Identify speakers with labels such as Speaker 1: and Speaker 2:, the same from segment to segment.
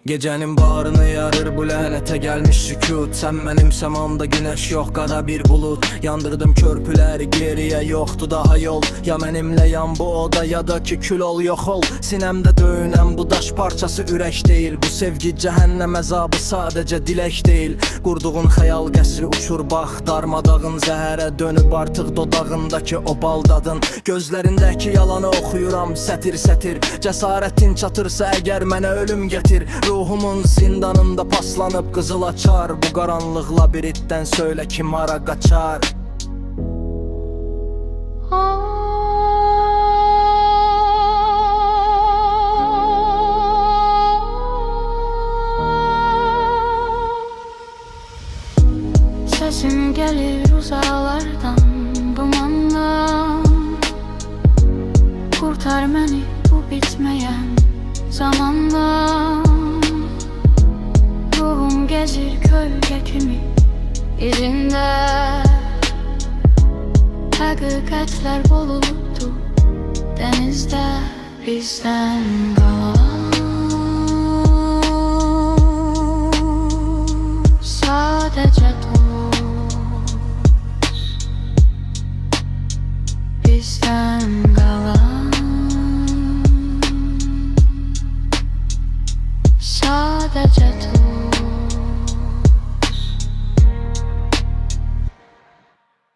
Speaker 1: Gecenin bağrını yarır bu lənətə gəlmiş sükut. Sən mənim səmamda günəş yox, qara bir bulut. Yandırdım körpüləri, geriyə yoxdu daha yol. Ya mənimlə yan bu oda, ya da ki kül ol, yox ol. Sinəmdə döyünən bu daş parçası ürək deyil. Bu sevgi cəhənnəm əzabı sadəcə dilək deyil. Qurduğun xəyal qəsri uçur bax, darmadağın zəhərə dönüb artıq dodağındakı o baldadın. Gözlərindəki yalanı oxuyuram sətir sətir. Cəsarətin çatırsa əgər mənə ölüm gətir. Ruhumun zindanında paslanıb qızıl açar. Bu qaranlıq labirintdən söylə kim hara qaçar.
Speaker 2: Sesim gelir uzaklardan, dumandan. Kurtar beni bu bitmeyen zamandan. Ruhum gezir kölge kimi izinde. Hakikatler boğuldu denizde. Bizden kalan sadece dost. Bizden kalan sadece dost.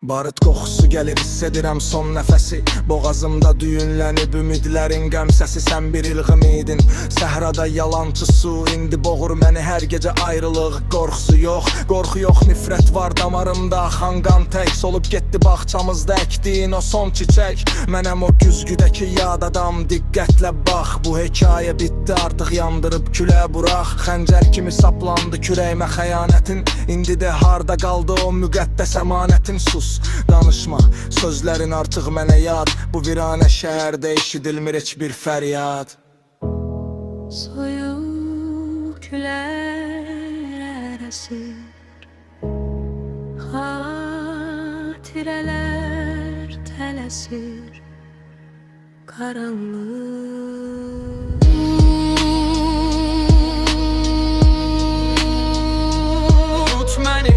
Speaker 1: Barıt qoxusu gəlir, hiss edirəm son nəfəsi. Boğazımda düyünlənib ümidlərin qəm səsi. Sən bir ilğim idin, səhrada yalançı su. İndi boğur məni hər gecə ayrılıq qorxusu yox. Qorxu yox, nifrət var damarımda. Axan qan tək solub getdi bağçamızda əkdiyin o son çiçək. Mənəm o güzgüdəki yad adam, diqqətlə bax. Bu hekayə bitdi artıq, yandırıb külə buraq. Xəncər kimi saplandı kürəyimə xəyanətin. İndi də harda qaldı o müqəddəs əmanətin. Sus, danışma, sözlərin artıq mənə yad. Bu viranə şəhərdə eşidilmir heç bir fəryad.
Speaker 2: Soyuq külər əsir, xatirələr tələsir, karanlıq.
Speaker 1: Unut məni,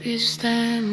Speaker 2: bizden